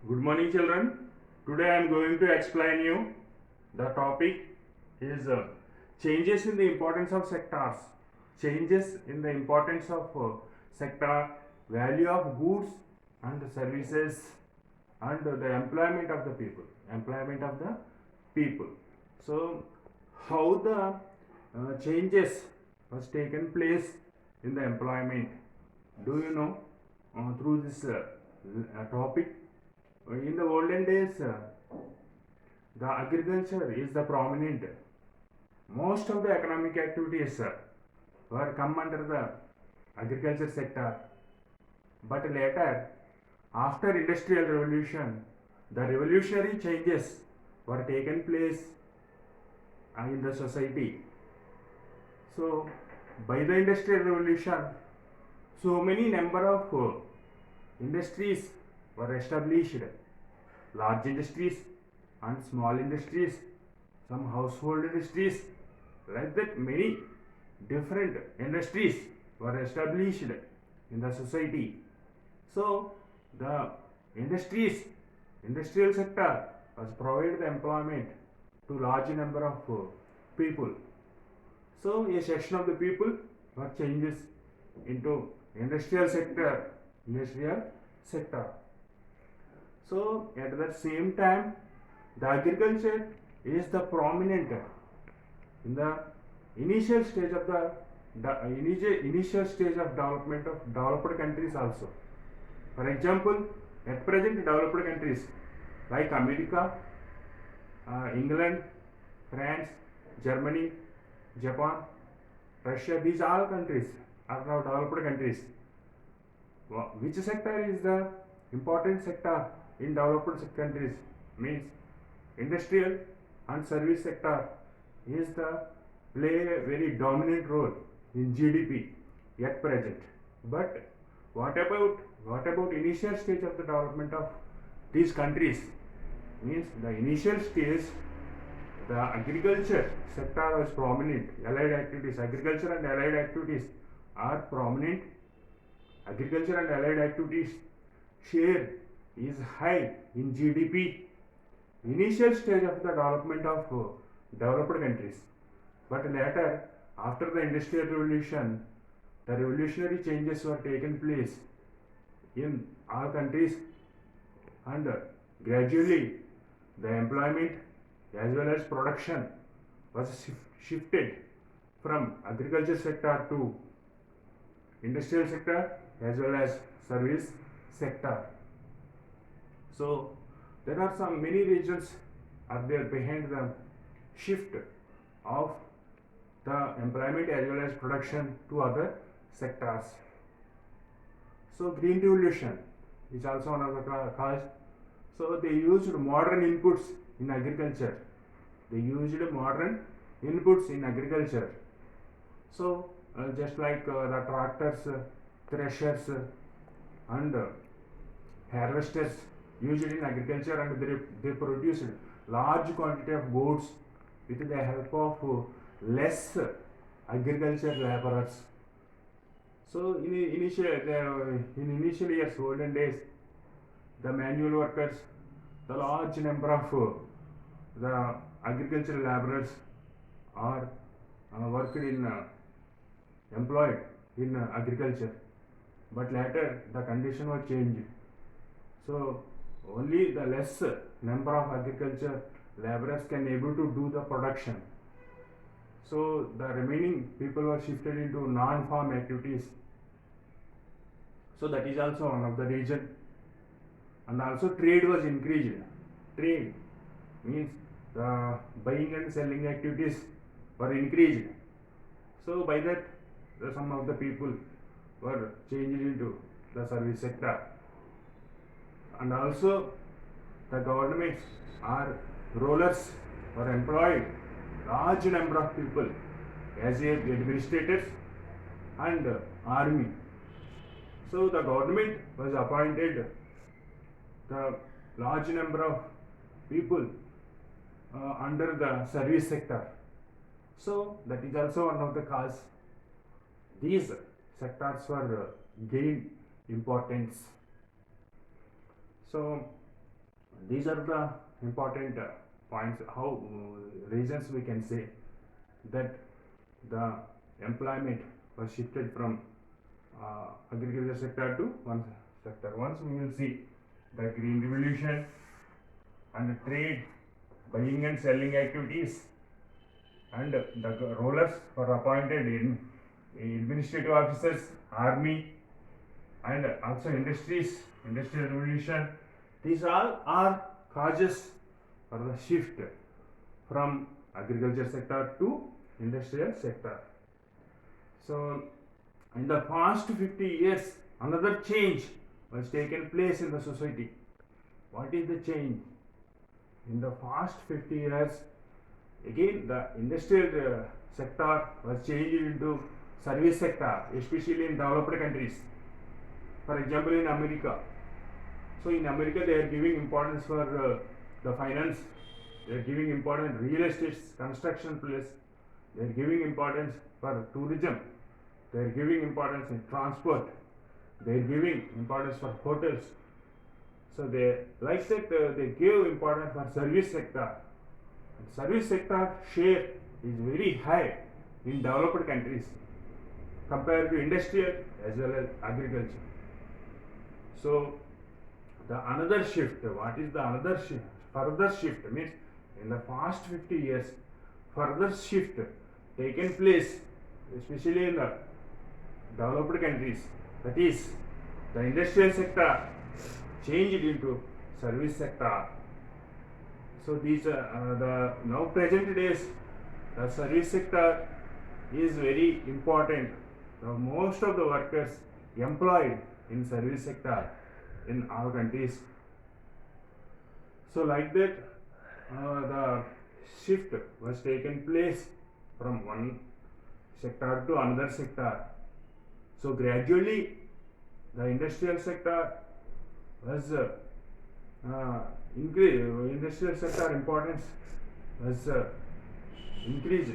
Good morning, children. Today I am going to explain you. The topic is changes in the importance of sectors. Changes in the importance of sector, value of goods and services, and the employment of the people. Employment of the people. So, how the changes has taken place in the employment? Do you know through this topic? In the olden days, the agriculture is the prominent. Most of the economic activities were come under the agriculture sector. But later, after industrial revolution, the revolutionary changes were taken place in the society. So, by the industrial revolution, so many number of industries were established, large industries and small industries, some household industries, like that many different industries were established in the society. So the industrial sector has provided employment to large number of people. So a section of the people were changes into industrial sector. So at the same time, the agriculture is the prominent in the initial stage of initial stage of development of developed countries also. For example, at present developed countries like America, England, France, Germany, Japan, Russia, these all countries are now developed countries. Which sector is the important sector in developed countries? Means industrial and service sector is the play a very dominant role in GDP at present. But what about initial stage of the development of these countries? Means the initial stage, the agriculture sector was prominent. Allied activities, agriculture and allied activities are prominent. Agriculture and allied activities share is high in GDP. Initial stage of the development of developed countries. But later, after the industrial revolution, the revolutionary changes were taken place in all countries, and gradually the employment as well as production was shifted from agriculture sector to industrial sector as well as service sector. So there are some many reasons are there behind the shift of the employment as well as production to other sectors. So green revolution is also one of the cause. So they used modern inputs in agriculture. So just like the tractors, threshers, and harvesters used in agriculture, and they produced large quantity of goods with the help of less agriculture laborers. So in initial years, olden days, the manual workers, the large number of the agricultural laborers are worked in employed in agriculture. But later the condition was changed. So only the less number of agriculture laborers can able to do the production. So the remaining people were shifted into non-farm activities. So that is also one of the reason. And also trade was increased. Trade means the buying and selling activities were increased. So by that, some of the people were changed into the service sector. And also the governments or rulers were employed large number of people as administrators and army. So the government was appointed the large number of people under the service sector. So that is also one of the cause. These sectors were gained importance. So These are the important points, how reasons we can say that the employment was shifted from agriculture sector to one sector. Once we will see the green revolution and trade, buying and selling activities, and the rulers were appointed in administrative officers, army, and also industries, industrial revolution. These all are causes for the shift from agriculture sector to industrial sector. So in the past 50 years, another change was taken place in the society. What is the change? In the past 50 years, again the industrial sector was changed into service sector, especially in developed countries. For example, in America. So in America, they are giving importance for the finance. They are giving importance real estate, construction place. They are giving importance for tourism. They are giving importance in transport. They are giving importance for hotels. So they like that they give importance for service sector. And service sector share is very high in developed countries compared to industrial as well as agriculture. So the another shift, what is the another shift? Further shift means in the past 50 years, further shift taken place, especially in the developed countries. That is, the industrial sector changed into service sector. So these the now present days, the service sector is very important. Now most of the workers employed in service sector in our countries. So like that, the shift was taken place from one sector to another sector. So gradually, the industrial sector was increased. Industrial sector importance was increased,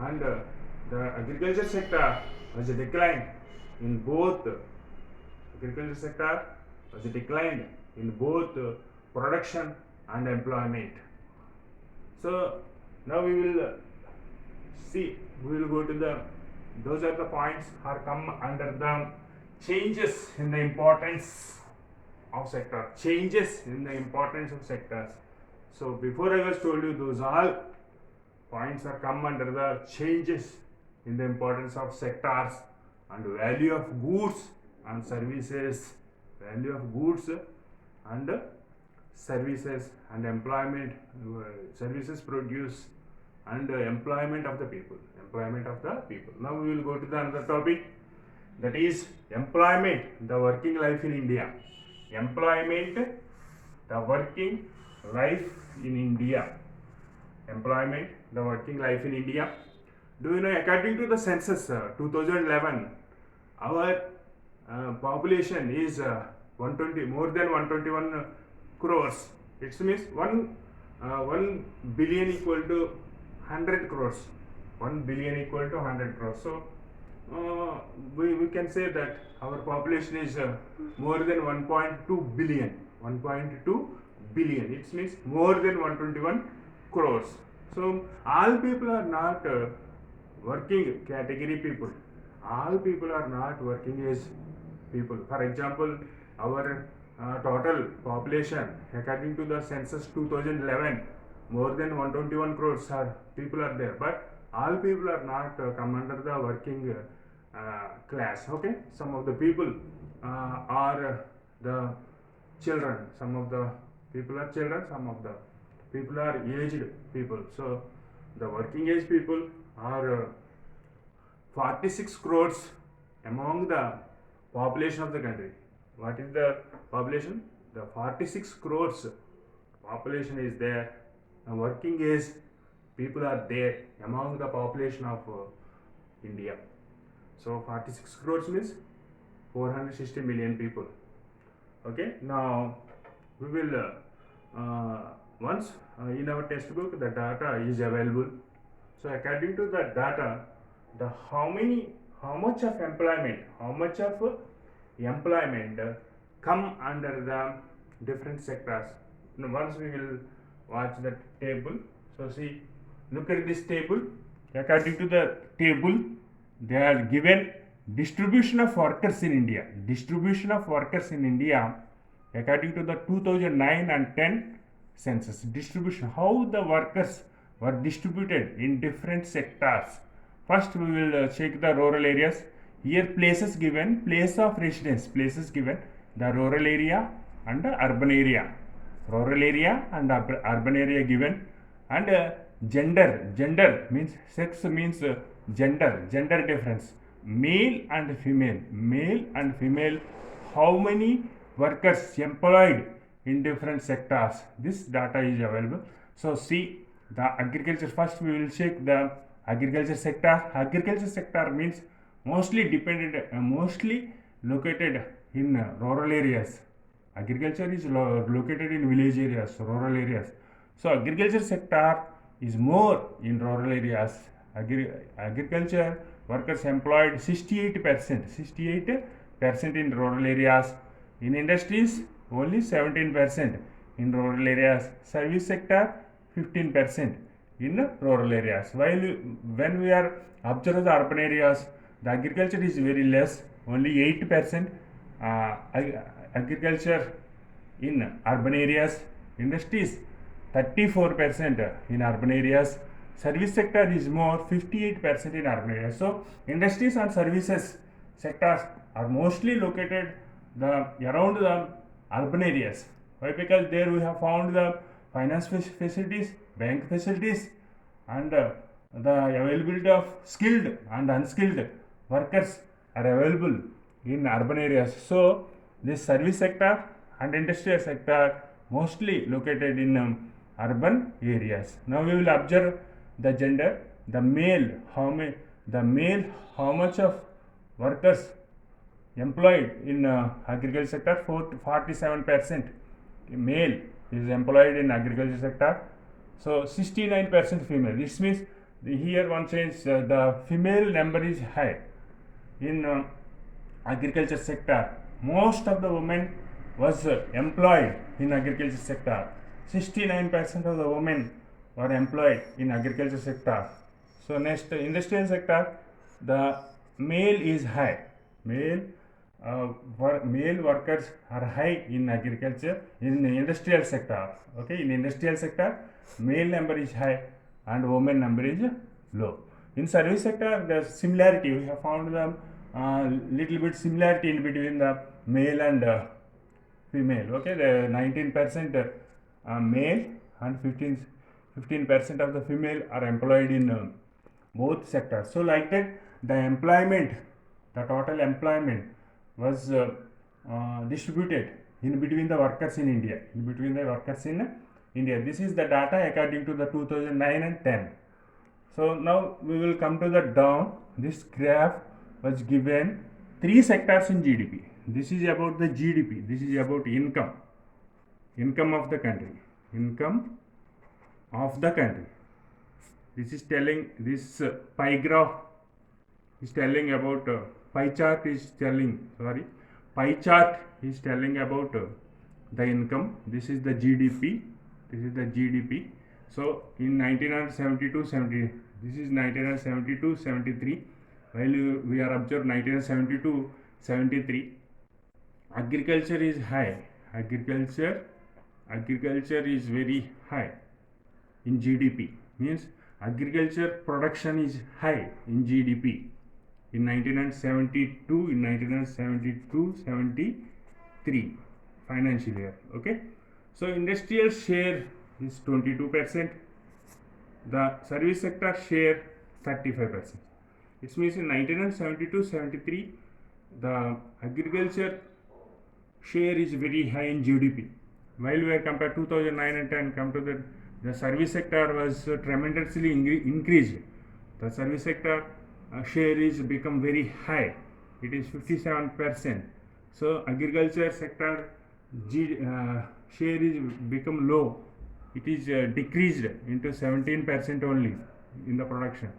and the agriculture sector was declined in both. Agriculture sector was declined in both production and employment. So now we will see, we will go to the, those are the points are come under the changes in the importance of sector, changes in the importance of sectors. So before I was told you, those all points are come under the changes in the importance of sectors and value of goods and services, value of goods and services and employment, services produce and employment of the people, employment of the people. Now we will go to the another topic, that is employment, the working life in India. Employment, the working life in India. Employment, the working life in India. Do you know, according to the census 2011, our population is 120, more than 121 crores. It means 1 billion equal to 100 crores. 1 billion equal to 100 crores. So we can say that our population is more than 1.2 billion. 1.2 billion. It means more than 121 crores. So all people are not working category people. All people are not working as people. For example, our total population according to the census 2011, more than 121 crores people are there, but all people are not come under the working class. Okay, some of the people are the children, some of the people are children, some of the people are aged people. So the working age people are 46 crores among the population of the country. What is the population? The 46 crores population is there. The working age people are there among the population of India. So 46 crores means 460 million people. Okay, now we will once in our textbook the data is available. So according to the data, the how much of employment come under the different sectors. Now, once we will watch the table. So see, look at this table. According to the table, they are given distribution of workers in India. Distribution of workers in India according to the 2009 and 10 census. Distribution, how the workers were distributed in different sectors. First we will check the rural areas. Here places given, place of residence, places given, the rural area and the urban area. Rural area and urban area given, and gender means sex means gender difference, male and female, how many workers employed in different sectors, this data is available. So see the agriculture, first we will check the agriculture sector means mostly mostly located in rural areas. Agriculture is located in village areas, rural areas. So agriculture sector is more in rural areas. Agriculture workers employed 68% in rural areas. In industries only 17% in rural areas. Service sector 15% in rural areas. While when we are observe the urban areas, the agriculture is very less, only 8%. Agriculture in urban areas, industries 34% in urban areas, service sector is more, 58% in urban areas. So industries and services sectors are mostly located around the urban areas. Why? Because there we have found the finance facilities, bank facilities, and the availability of skilled and unskilled workers are available in urban areas. So this service sector and industrial sector mostly located in urban areas. Now we will observe the gender. The male, how much of workers employed in agriculture sector? 47% male is employed in agriculture sector. So 69% female. This means here one change, the female number is high in agriculture sector. Most of the women was employed in agriculture sector. 69% of the women were employed in agriculture sector. So next, industrial sector, the male is high. Male workers are high in agriculture, in the industrial sector. Okay, in industrial sector, male number is high and women number is low. In service sector, the similarity, we have found the little bit similarity in between the male and female. Okay, the 19% male and 15% of the female are employed in both sectors. So like that, the total employment was distributed in between the workers in India. This is the data according to the 2009 and 10. So now we will come to the down. This graph was given 3 sectors in GDP. This is about the GDP. This is about income of the country. This is telling, this pie graph is telling about pie chart is telling about the income. This is the GDP. So in 1972-73, while we are observed 1972-73, agriculture is high. Agriculture is very high in GDP. Means agriculture production is high in GDP in 1972-73 financial year. Okay, so industrial share is 22%. The service sector share 35%. It means in 1972-73 the agriculture share is very high in GDP. While we are compared 2009 and 10, come to the service sector was tremendously increased. The service sector share is become very high. It is 57%. So agriculture sector share is become low. It is decreased into 17% only in the production.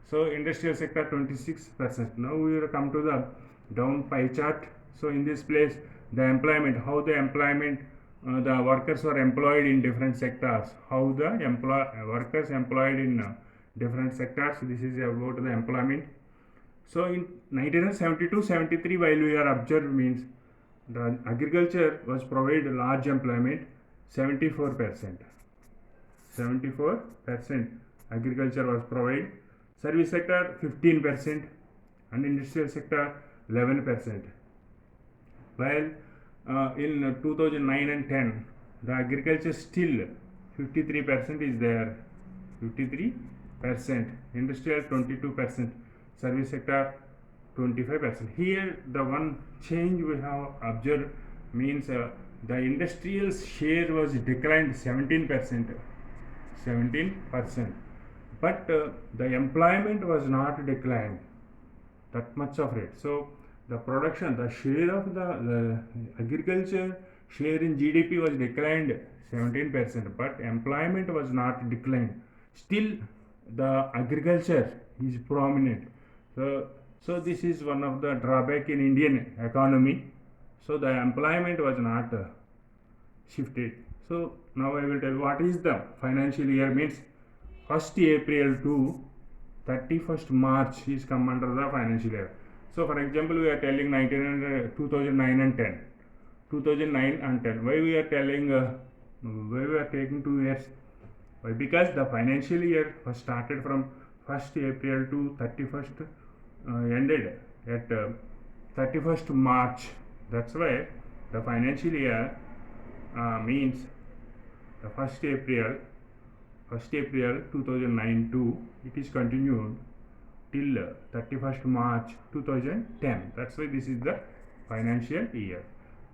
So industrial sector 26%. Now we will come to the down pie chart. So in this place, the employment, how the employment the workers were employed in different sectors. How the workers employed in different sectors. This is about the employment. So in 1972-73, while we are observed means the agriculture was provided large employment, 74%. 74% agriculture was provided. Service sector 15% and industrial sector 11%. While in 2009 and 10, the agriculture still 53% is there. 53%. Industrial 22%. Service sector 25%. Here the one change we have observed means the industrial share was declined 17%. 17%. But the employment was not declined that much of it. So the production, the share of the agriculture share in GDP was declined 17%, but employment was not declined. Still, the agriculture is prominent. So this is one of the drawback in Indian economy. So the employment was not shifted. So now I will tell what is the financial year means 1st April to 31st March is come under the financial year. So for example, we are telling 2009 and 10. 2009 and 10. Why we are telling, why we are taking 2 years? Why? Because the financial year was started from 1st April to 31st, ended at 31st March. That's why the financial year means the 1st April 2009 to it is continued till 31st March 2010. That's why this is the financial year.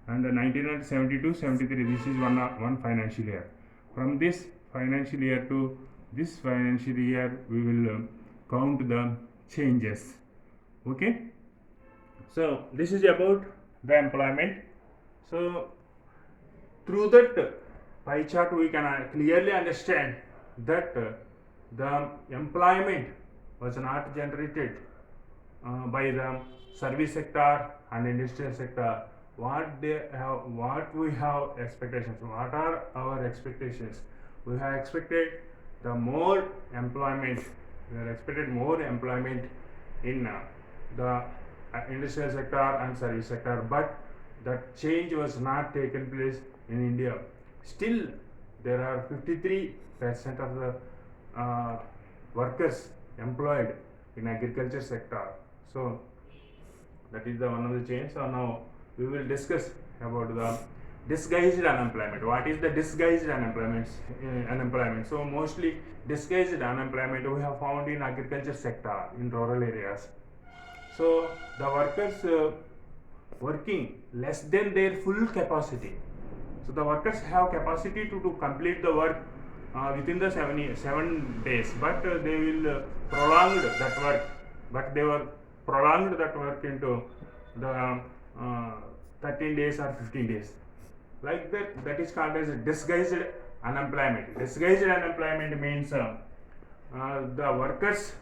And 1972-73, this is one financial year. From this financial year to this financial year, we will count the changes. Okay. So this is about the employment. So through that pie chart, we can clearly understand that the employment was not generated by the service sector and industrial sector. What we have expectations. What are our expectations? We have expected the more employment. We have expected more employment in the industrial sector and service sector, but that change was not taken place in India. Still, there are 53% of the workers employed in agriculture sector. So that is the one of the change. So now we will discuss about the disguised unemployment. What is the disguised unemployment? So mostly disguised unemployment we have found in agriculture sector in rural areas. So the workers working less than their full capacity. So the workers have capacity to complete the work within the 7 days, but they will prolong that work. But they were prolonged that work into the 13 days or 15 days. Like that, that is called as disguised unemployment. Disguised unemployment means the workers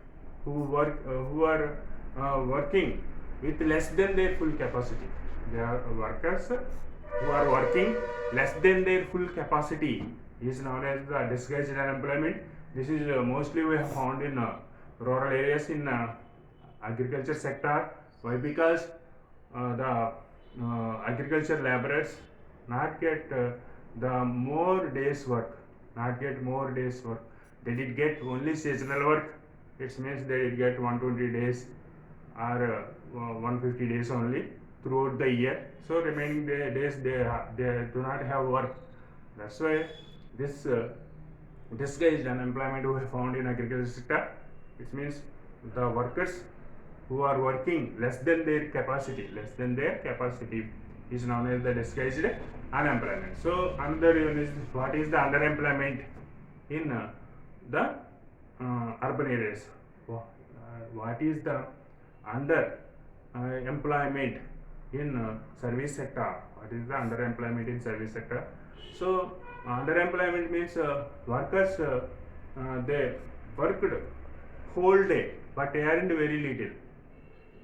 who are working with less than their full capacity. They are workers who are working less than their full capacity is known as the disguised unemployment. This is mostly we have found in rural areas in agriculture sector. Why? Because the agriculture laborers not get the more days work, They did get only seasonal work. It means they did get 120 days or 150 days only throughout the year. So remaining days they do not have work. That's why this disguised unemployment we have found in agriculture sector. It means the workers who are working less than their capacity is known as the disguised unemployment. So another one is what is the underemployment in the urban areas. What is the employment in service sector? What is the underemployment in service sector? So underemployment means workers they worked whole day but earned very little.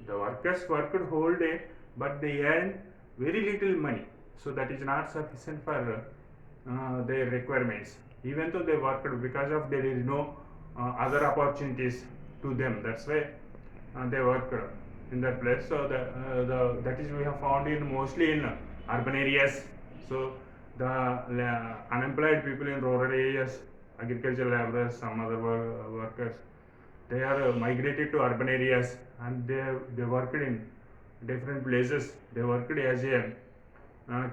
The workers worked whole day but they earned very little money. So that is not sufficient for their requirements. Even though they worked, because of there is no other opportunities to them, that's why they work in that place. So that is we have found in mostly in urban areas. So the unemployed people in rural areas, agricultural laborers, some other workers, they are migrated to urban areas, and they worked in different places. They worked as a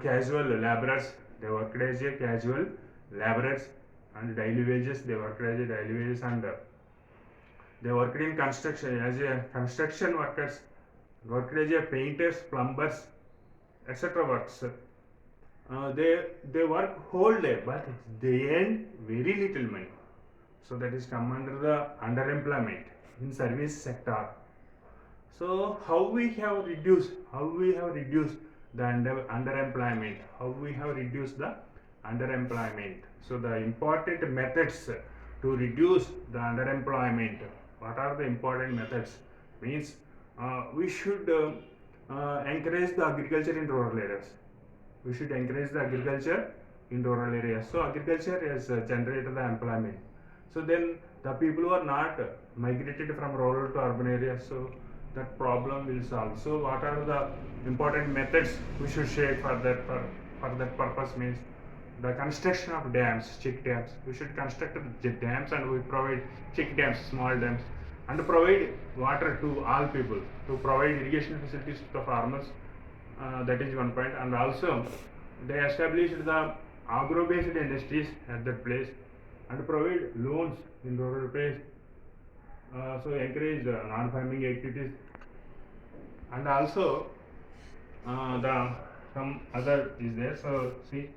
casual laborers. They worked as a casual laborers, and daily wages. They worked as a daily wages, and they worked in construction as a construction workers. Worked as a painters, plumbers, etc. works. They work whole day, but they earn very little money. So that is come under the underemployment in service sector. So how we have reduced the underemployment, how we have reduced the underemployment. So the important methods to reduce the underemployment, what are the important methods? Means we should encourage the agriculture in rural areas. We should encourage the agriculture in rural areas. So agriculture has generated the employment. So then the people who are not migrated from rural to urban areas, so that problem will solve. So what are the important methods we should share for that purpose? Means the construction of dams, check dams. We should construct the dams, and we provide check dams, small dams, and provide water to all people, to provide irrigation facilities to the farmers. That is one point. And also they established the agro-based industries at that place, and provide loans in rural place. So encourage non-farming activities, and also the some other is there. So see,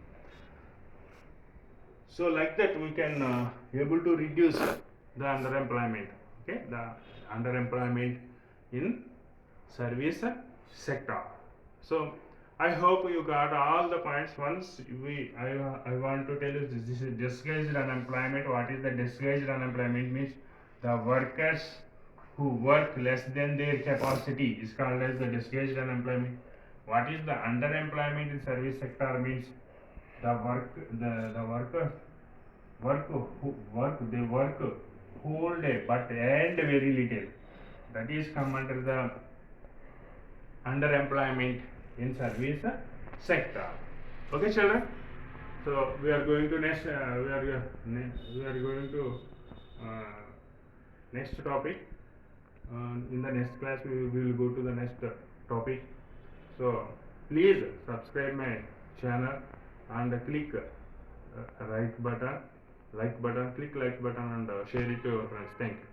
so like that we can able to reduce the underemployment. Okay, the underemployment in service sector. So I hope you got all the points. Once I want to tell you this is disguised unemployment. What is the disguised unemployment? Means the workers who work less than their capacity is called as the disguised unemployment. What is the underemployment in service sector? Means the workers work whole day but earn very little. That is come under the underemployment in service sector. Okay, children. So we are going to next. We are going to next topic. In the next class, we will go to the next topic. So please subscribe my channel and click like button, click like button, and share it to your friends. Thank you.